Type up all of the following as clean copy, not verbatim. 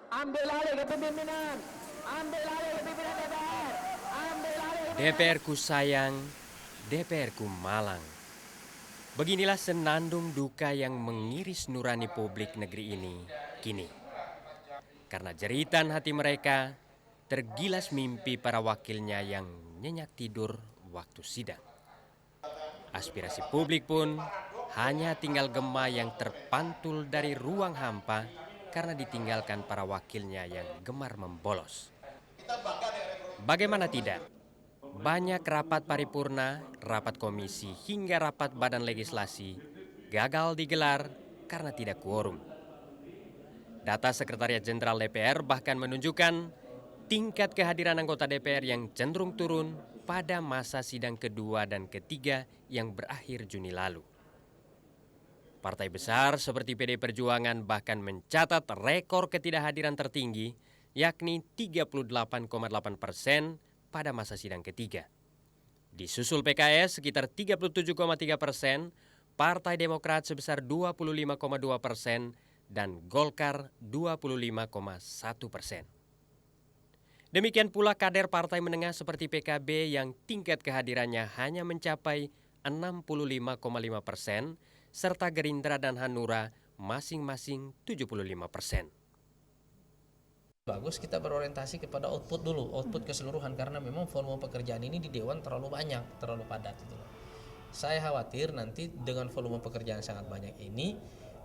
Ambil alih kepemimpinan. Ambil alih kepemimpinan DPR. Ambil alih kepemimpinan. DPR-ku sayang, DPR-ku malang. Beginilah senandung duka yang mengiris nurani publik negeri ini kini. Karena jeritan hati mereka, tergilas mimpi para wakilnya yang nyenyak tidur waktu sidang. Aspirasi publik pun hanya tinggal gema yang terpantul dari ruang hampa karena ditinggalkan para wakilnya yang gemar membolos. Bagaimana tidak? Banyak rapat paripurna, rapat komisi, hingga rapat badan legislasi gagal digelar karena tidak quorum. Data Sekretariat Jenderal DPR bahkan menunjukkan tingkat kehadiran anggota DPR yang cenderung turun pada masa sidang kedua dan ketiga yang berakhir Juni lalu. Partai besar seperti PD Perjuangan bahkan mencatat rekor ketidakhadiran tertinggi, yakni 38,8% pada masa sidang ketiga. Disusul PKS sekitar 37,3%, Partai Demokrat sebesar 25,2%, dan Golkar 25,1%. Demikian pula kader partai menengah seperti PKB yang tingkat kehadirannya hanya mencapai 65,5%, serta Gerindra dan Hanura masing-masing 75%. Bagus kita berorientasi kepada output dulu, output keseluruhan, karena memang volume pekerjaan ini di Dewan terlalu banyak, terlalu padat gitu. Saya khawatir nanti dengan volume pekerjaan sangat banyak ini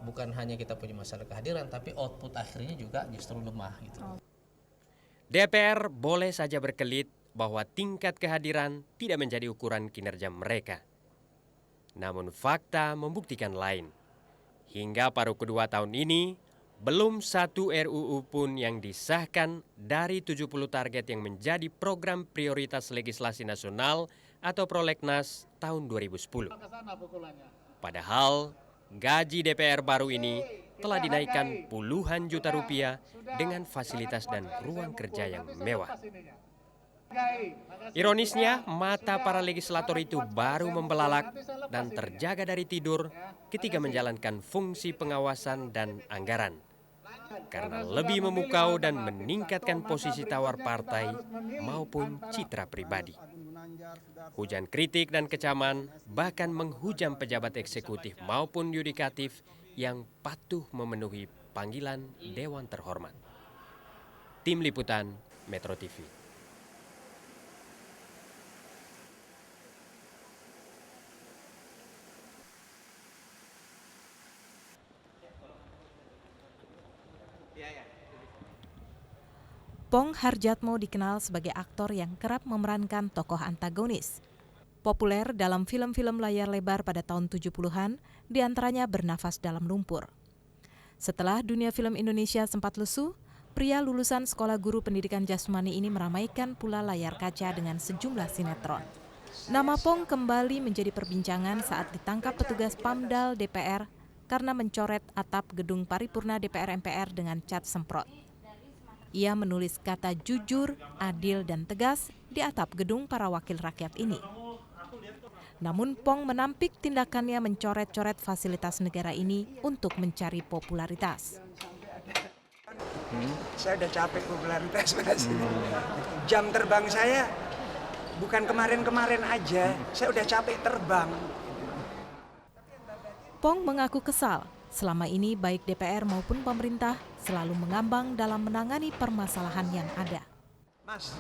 bukan hanya kita punya masalah kehadiran, tapi output akhirnya juga justru lemah gitu. DPR boleh saja berkelit bahwa tingkat kehadiran tidak menjadi ukuran kinerja mereka. Namun fakta membuktikan lain. Hingga paruh kedua tahun ini, belum satu RUU pun yang disahkan dari 70 target yang menjadi program prioritas legislasi nasional atau prolegnas tahun 2010. Padahal gaji DPR baru ini telah dinaikkan puluhan juta rupiah dengan fasilitas dan ruang kerja yang mewah. Ironisnya, mata para legislator itu baru membelalak dan terjaga dari tidur ketika menjalankan fungsi pengawasan dan anggaran. Karena lebih memukau dan meningkatkan posisi tawar partai maupun citra pribadi. Hujan kritik dan kecaman bahkan menghujam pejabat eksekutif maupun yudikatif yang patuh memenuhi panggilan Dewan Terhormat. Tim Liputan Metro TV. Pong Hardjatmo dikenal sebagai aktor yang kerap memerankan tokoh antagonis. Populer dalam film-film layar lebar pada tahun 70-an, diantaranya Bernafas Dalam Lumpur. Setelah dunia film Indonesia sempat lesu, pria lulusan Sekolah Guru Pendidikan Jasmani ini meramaikan pula layar kaca dengan sejumlah sinetron. Nama Pong kembali menjadi perbincangan saat ditangkap petugas PAMDAL DPR karena mencoret atap gedung paripurna DPR MPR dengan cat semprot. Ia menulis kata jujur, adil, dan tegas di atap gedung para wakil rakyat ini. Namun Pong menampik tindakannya mencoret-coret fasilitas negara ini untuk mencari popularitas. Saya udah capek popularitas, Mas. Jam terbang saya bukan kemarin-kemarin aja, saya udah capek terbang. Pong mengaku kesal. Selama ini baik DPR maupun pemerintah selalu mengambang dalam menangani permasalahan yang ada. Mas,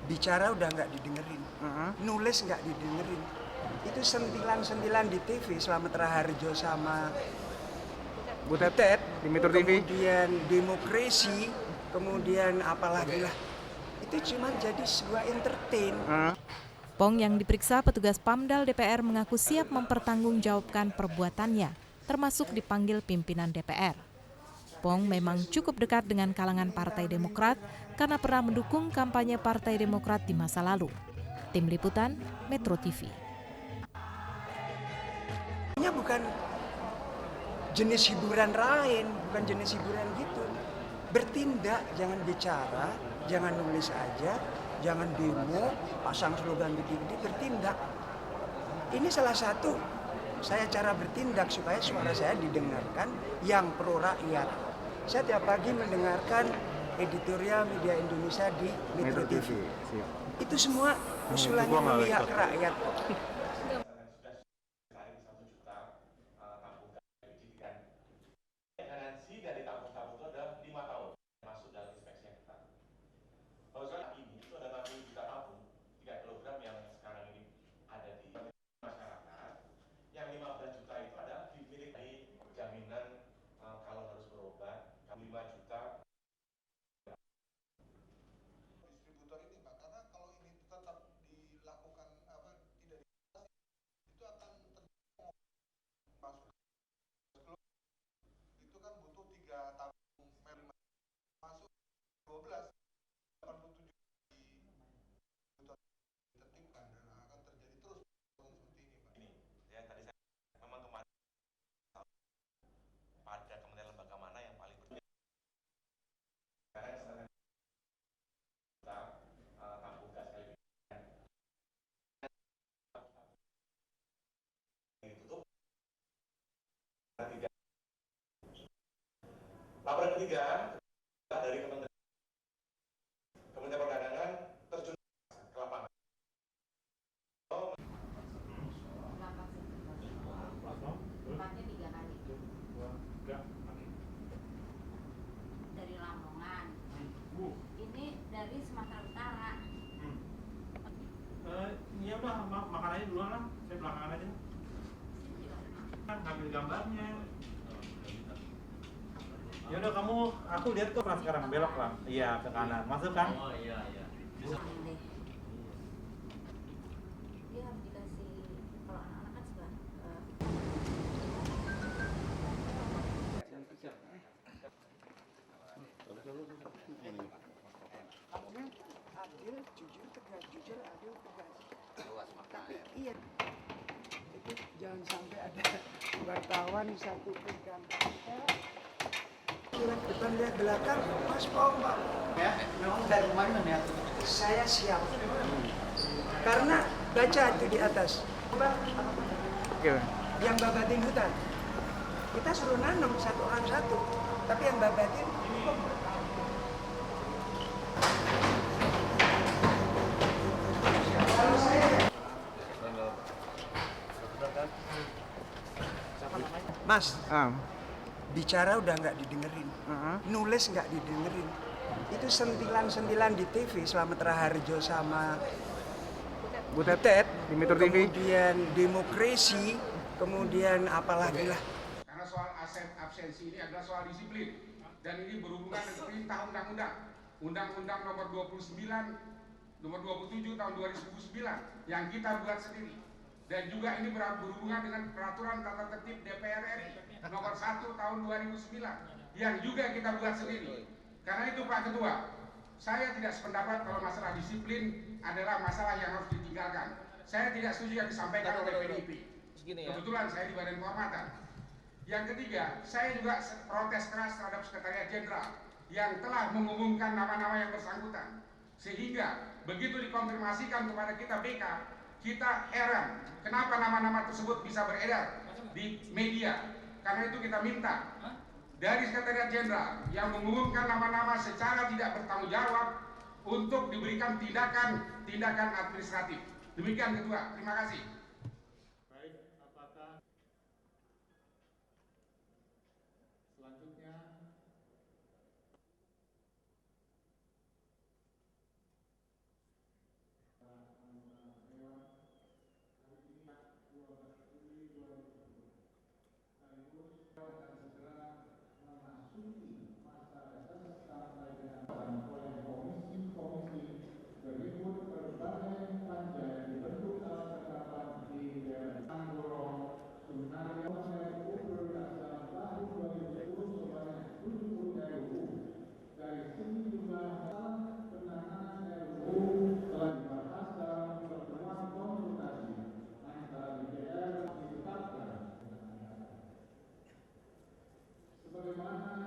bicara udah nggak didengerin, nulis nggak didengerin. Itu sentilan-sentilan di TV Slamet Raharjo sama Butet di Metro TV. Kemudian demokrasi, kemudian apalagi lah. Itu cuma jadi sebuah entertain. Pong yang diperiksa petugas PAMDAL DPR mengaku siap mempertanggungjawabkan perbuatannya, termasuk dipanggil pimpinan DPR. Pong memang cukup dekat dengan kalangan Partai Demokrat karena pernah mendukung kampanye Partai Demokrat di masa lalu. Tim Liputan Metro TV. Ini bukan jenis hiburan lain, bukan jenis hiburan gitu. Bertindak, jangan bicara, jangan nulis aja, jangan demo, pasang slogan gede-gede, bertindak. Ini salah satu saya cara bertindak supaya suara saya didengarkan yang pro rakyat. Saya tiap pagi mendengarkan editorial media Indonesia di Metro TV. Itu semua usulannya memihak ke rakyat. Garansi dari tabung-tabung itu adalah 5 tahun masuk dalam inspeksi yang ketat. Kalau sekarang ini itu ada 60 juta tabung 3 kilogram yang sekarang ini ada di masyarakat. Yang 15 juta itu adalah dimiliki jaminan kalau harus berobat, 5 juta. Distributor ini Pak, karena kalau ini tetap dilakukan tidak itu akan masuk itu kan butuh 3 tabung masuk 12 87 ditertibkan dan akan terjadi terus seperti ini Pak. Ini ya tadi saya memang kemarin pada kementerian lembaga mana yang paling berbeda. Tabung gas ditutup. Laporan ketiga dari Kementerian Perdagangan terjun ke lapangan. Tempatnya 3 kali. Dari Lamongan. Ini dari Sumatera Utara. Iya udah makanannya duluan lah, saya belakangan aja. Ngambil gambarnya. Ya udah aku lihat kok sekarang belok lah. Iya ke kanan, masuk kan? Oh iya. Dia harus dikasih, kalau anak-anak kan suka Adil, jujur, tegas, jujur, adil, tegas. Tapi iya, itu jangan sampai ada wartawan satu pegang. Lihat depan, lihat belakang, Mas Pong, Pak. Ya, memang dari rumahnya ya. Saya siap. Karena baca itu di atas. Yang babatin hutan. Kita suruh nanam satu orang satu, tapi yang babatin Mas, bicara udah nggak didengerin, nulis nggak didengerin. Itu sentilan-sentilan di TV Slamet Raharjo sama Butet di Metro TV. Kemudian demokrasi, kemudian apalagi lah. Karena soal absensi ini adalah soal disiplin dan ini berhubungan dengan perintah undang-undang. Undang-Undang nomor 29, nomor 27 tahun 2009 yang kita buat sendiri. Dan juga ini berhubungan dengan peraturan tata tertib DPR RI nomor 1 tahun 2009 yang juga kita buat sendiri. Karena itu Pak Ketua, saya tidak sependapat kalau masalah disiplin adalah masalah yang harus ditinggalkan. Saya tidak setuju yang disampaikan oleh PDIP. Kebetulan saya di Badan Kehormatan. Yang ketiga, saya juga protes keras terhadap Sekretariat Jenderal yang telah mengumumkan nama-nama yang bersangkutan. Sehingga begitu dikonfirmasikan kepada kita BK, kita heran kenapa nama-nama tersebut bisa beredar di media. Karena itu kita minta dari Sekretariat Jenderal yang mengumumkan nama-nama secara tidak bertanggung jawab untuk diberikan tindakan administratif. Demikian Ketua, terima kasih. Baik, apakah selanjutnya sebagaimana